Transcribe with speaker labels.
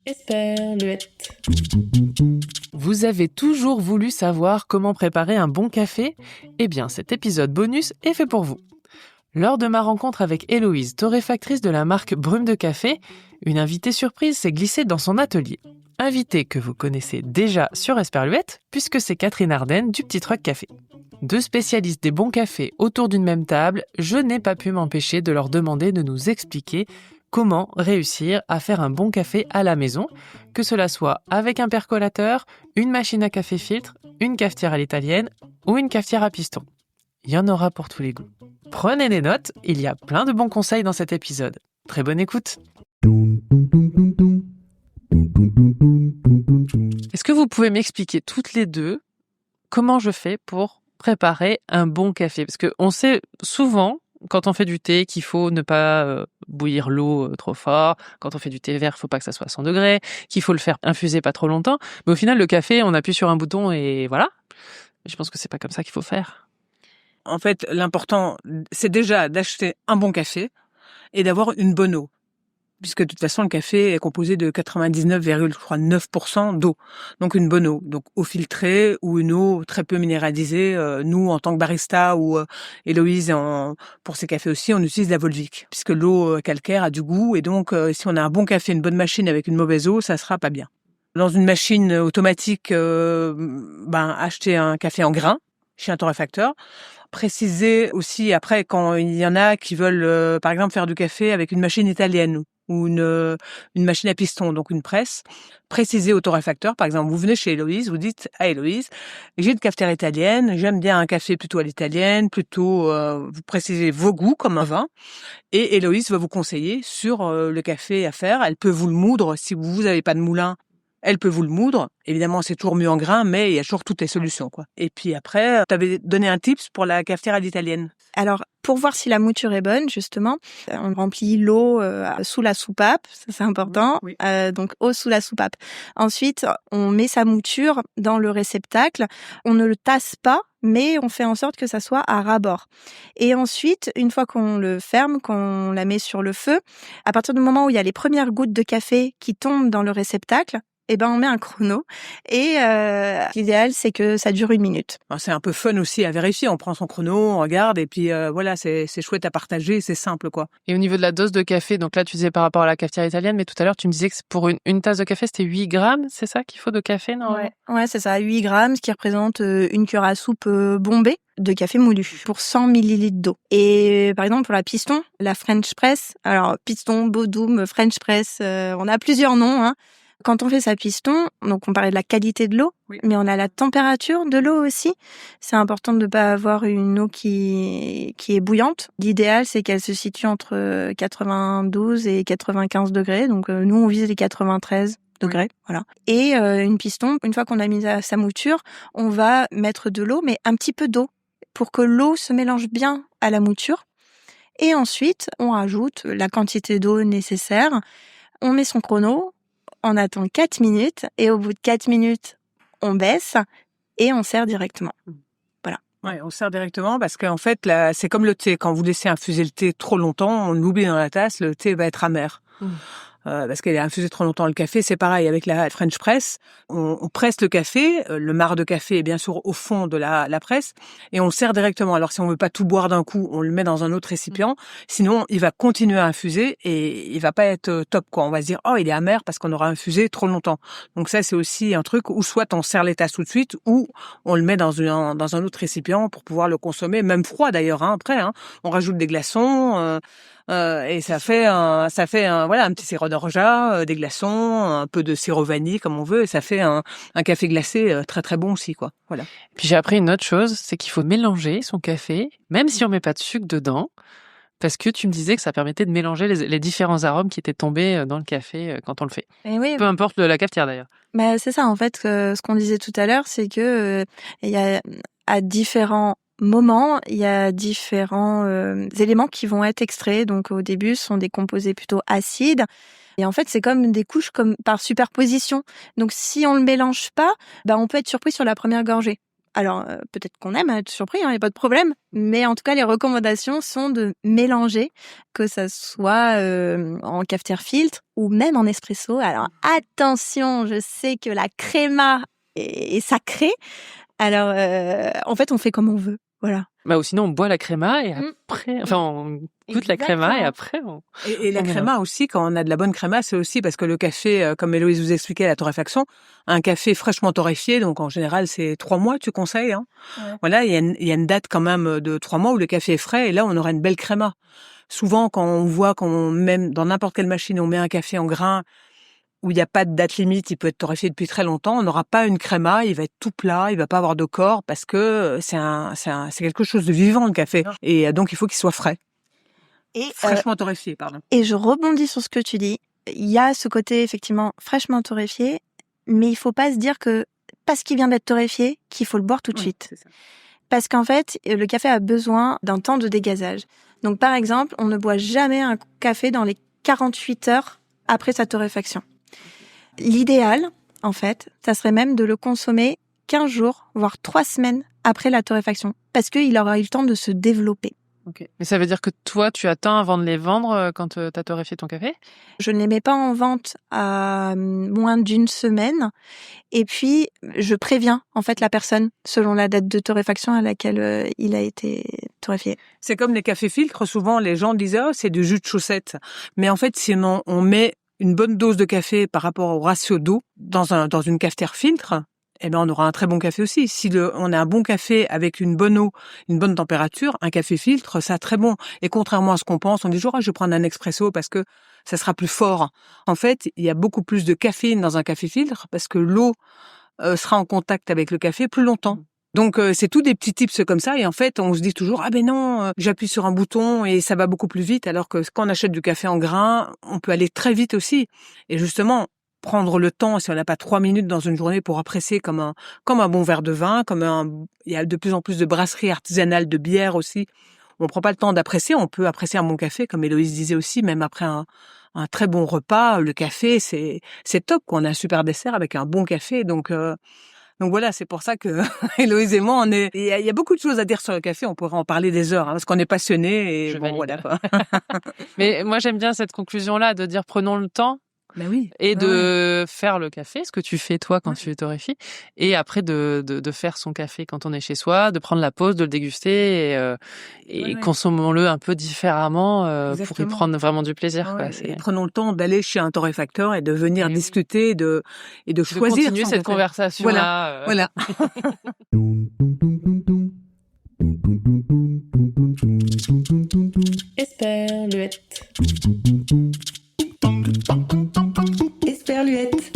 Speaker 1: Esperluette.
Speaker 2: Vous avez toujours voulu savoir comment préparer un bon café ? Eh bien, cet épisode bonus est fait pour vous. Lors de ma rencontre avec Héloïse, torréfactrice de la marque Brume de Café, une invitée surprise s'est glissée dans son atelier. Invitée que vous connaissez déjà sur Esperluette, puisque c'est Catherine Ardenne du Petit Truc Café. Deux spécialistes des bons cafés autour d'une même table, je n'ai pas pu m'empêcher de leur demander de nous expliquer comment réussir à faire un bon café à la maison, que cela soit avec un percolateur, une machine à café filtre, une cafetière à l'italienne ou une cafetière à piston. Il y en aura pour tous les goûts. Prenez des notes, il y a plein de bons conseils dans cet épisode. Très bonne écoute. Est-ce que vous pouvez m'expliquer toutes les deux comment je fais pour préparer un bon café ? Parce qu'on sait souvent, quand on fait du thé, qu'il faut ne pas bouillir l'eau trop fort. Quand on fait du thé vert, il ne faut pas que ça soit à 100 degrés, qu'il faut le faire infuser pas trop longtemps. Mais au final, le café, on appuie sur un bouton et voilà. Je pense que c'est pas comme ça qu'il faut faire.
Speaker 3: En fait, l'important, c'est déjà d'acheter un bon café et d'avoir une bonne eau. Puisque de toute façon, le café est composé de 99,9% d'eau. Donc une bonne eau. Donc eau filtrée ou une eau très peu minéralisée. Nous, en tant que barista ou Héloïse, pour ses cafés aussi, on utilise la Volvic. Puisque l'eau calcaire a du goût. Et donc, si on a un bon café, une bonne machine avec une mauvaise eau, ça sera pas bien. Dans une machine automatique, acheter un café en grains chez un torréfacteur. Préciser aussi après quand il y en a qui veulent par exemple faire du café avec une machine italienne ou une machine à piston, donc une presse. Préciser au torréfacteur, par exemple, vous venez chez Héloïse, vous dites à Héloïse, j'ai une cafetière italienne, j'aime bien un café plutôt à l'italienne, vous précisez vos goûts comme un vin, et Héloïse va vous conseiller sur le café à faire. Elle peut vous le moudre si vous n'avez pas de moulin. Elle peut vous le moudre. Évidemment, c'est toujours mieux en grains, mais il y a toujours toutes les solutions, quoi. Et puis après, tu avais donné un tips pour la cafetière à l'italienne.
Speaker 4: Alors, pour voir si la mouture est bonne, justement, on remplit l'eau sous la soupape, ça c'est important.
Speaker 3: Oui.
Speaker 4: Donc, eau sous la soupape. Ensuite, on met sa mouture dans le réceptacle. On ne le tasse pas, mais on fait en sorte que ça soit à ras-bord. Et ensuite, une fois qu'on le ferme, qu'on la met sur le feu, à partir du moment où il y a les premières gouttes de café qui tombent dans le réceptacle, on met un chrono et l'idéal c'est que ça dure 1 minute.
Speaker 3: C'est un peu fun aussi à vérifier. On prend son chrono, on regarde et puis voilà, c'est chouette à partager, c'est simple, quoi.
Speaker 2: Et au niveau de la dose de café, donc là tu disais par rapport à la cafetière italienne, mais tout à l'heure tu me disais que pour une tasse de café c'était 8 grammes, c'est ça qu'il faut de café normalement ?
Speaker 4: Ouais, c'est ça, 8 grammes, ce qui représente une cuillère à soupe bombée de café moulu pour 100 millilitres d'eau. Et par exemple pour la piston, la French Press, alors piston, Bodum, French Press, on a plusieurs noms, hein. Quand on fait sa piston, donc on parlait de la qualité de l'eau,
Speaker 3: Oui.
Speaker 4: mais on a la température de l'eau aussi. C'est important de ne pas avoir une eau qui est bouillante. L'idéal, c'est qu'elle se situe entre 92 et 95 degrés. Donc nous, on vise les 93 degrés, voilà. Et une piston, une fois qu'on a mis sa mouture, on va mettre de l'eau, mais un petit peu d'eau, pour que l'eau se mélange bien à la mouture. Et ensuite, on rajoute la quantité d'eau nécessaire. On met son chrono. On attend 4 minutes et au bout de 4 minutes, on baisse et on sert directement. Voilà.
Speaker 3: Ouais, on sert directement parce qu'en fait, là, c'est comme le thé. Quand vous laissez infuser le thé trop longtemps, on l'oublie dans la tasse, le thé va être amer. Parce qu'elle est infusée trop longtemps. Le café, c'est pareil avec la French Press. On presse le café, le marc de café est bien sûr au fond de la presse, et on le sert directement. Alors si on veut pas tout boire d'un coup, on le met dans un autre récipient. Sinon, il va continuer à infuser et il va pas être top, quoi. On va se dire, oh, il est amer parce qu'on aura infusé trop longtemps. Donc ça, c'est aussi un truc où soit on sert les tasses tout de suite, ou on le met dans un autre récipient pour pouvoir le consommer, même froid d'ailleurs, hein, après, hein. On rajoute des glaçons, et ça fait un petit sirop d'orgeat, des glaçons, un peu de sirop vanille comme on veut, et ça fait un café glacé très très bon aussi, quoi. Voilà.
Speaker 2: Puis j'ai appris une autre chose, c'est qu'il faut mélanger son café, même si on met pas de sucre dedans, parce que tu me disais que ça permettait de mélanger les différents arômes qui étaient tombés dans le café quand on le fait.
Speaker 4: Et oui,
Speaker 2: Peu importe la cafetière d'ailleurs.
Speaker 4: c'est ça en fait. Ce qu'on disait tout à l'heure, c'est que il y a à différents moments, il y a différents éléments qui vont être extraits. Donc au début, ce sont des composés plutôt acides. Et en fait, c'est comme des couches comme par superposition. Donc si on le mélange pas, on peut être surpris sur la première gorgée. Alors, peut-être qu'on aime être surpris, il y a pas de problème. Mais en tout cas, les recommandations sont de mélanger, que ça soit en cafetière filtre ou même en espresso. Alors, attention, je sais que la créma est sacrée. Alors, en fait, on fait comme on veut. Voilà.
Speaker 2: Bah, ou sinon, on boit la créma et après, enfin, on goûte la créma et après,
Speaker 3: Et la créma aussi, quand on a de la bonne créma, c'est aussi parce que le café, comme Héloïse vous expliquait, la torréfaction, un café fraîchement torréfié, donc en général, c'est 3 mois, tu conseilles, hein. Ouais. Voilà, il y a une date quand même de 3 mois où le café est frais et là, on aura une belle créma. Souvent, quand on voit qu'on met dans n'importe quelle machine, on met un café en grain, où il n'y a pas de date limite, il peut être torréfié depuis très longtemps, on n'aura pas une créma, il va être tout plat, il va pas avoir de corps parce que c'est quelque chose de vivant, le café. Et donc, il faut qu'il soit frais. Et fraîchement torréfié, pardon.
Speaker 4: Et je rebondis sur ce que tu dis. Il y a ce côté, effectivement, fraîchement torréfié, mais il faut pas se dire que parce qu'il vient d'être torréfié, qu'il faut le boire tout de suite. C'est ça. Parce qu'en fait, le café a besoin d'un temps de dégazage. Donc, par exemple, on ne boit jamais un café dans les 48 heures après sa torréfaction. L'idéal, en fait, ça serait même de le consommer 15 jours, voire 3 semaines après la torréfaction, parce qu'il aura eu le temps de se développer.
Speaker 2: Ok. Mais ça veut dire que toi, tu attends avant de les vendre quand tu as torréfié ton café ?
Speaker 4: Je ne les mets pas en vente à moins d'une semaine. Et puis, je préviens en fait la personne selon la date de torréfaction à laquelle il a été torréfié.
Speaker 3: C'est comme les cafés filtres. Souvent, les gens disent « Oh, c'est du jus de chaussette ». Mais en fait, sinon, on met une bonne dose de café par rapport au ratio d'eau dans une cafetière filtre, eh ben on aura un très bon café aussi. Si on a un bon café avec une bonne eau, une bonne température, un café filtre, ça très bon. Et contrairement à ce qu'on pense, on dit toujours je vais prendre un expresso parce que ça sera plus fort. En fait, il y a beaucoup plus de caféine dans un café filtre parce que l'eau sera en contact avec le café plus longtemps. Donc c'est tout des petits tips comme ça et en fait on se dit toujours ah ben non j'appuie sur un bouton et ça va beaucoup plus vite alors que quand on achète du café en grain on peut aller très vite aussi et justement prendre le temps si on n'a pas 3 minutes dans une journée pour apprécier comme un bon verre de vin il y a de plus en plus de brasseries artisanales de bière aussi on prend pas le temps d'apprécier on peut apprécier un bon café comme Héloïse disait aussi même après un très bon repas le café c'est top quoi on a un super dessert avec un bon café donc voilà, c'est pour ça que Héloïse et moi, il y a beaucoup de choses à dire sur le café. On pourrait en parler des heures, parce qu'on est passionnés et bon, voilà.
Speaker 2: Mais moi, j'aime bien cette conclusion-là de dire prenons le temps.
Speaker 3: Ben oui.
Speaker 2: Et de faire le café, ce que tu fais toi quand tu torréfies, et après de faire son café quand on est chez soi, de prendre la pause, de le déguster et consommons-le un peu différemment pour y prendre vraiment du plaisir. Quoi.
Speaker 3: Et prenons le temps d'aller chez un torréfacteur et de venir discuter et de choisir.
Speaker 2: Continuer cette conversation-là.
Speaker 3: Voilà.
Speaker 1: Esperluette. Esperluette.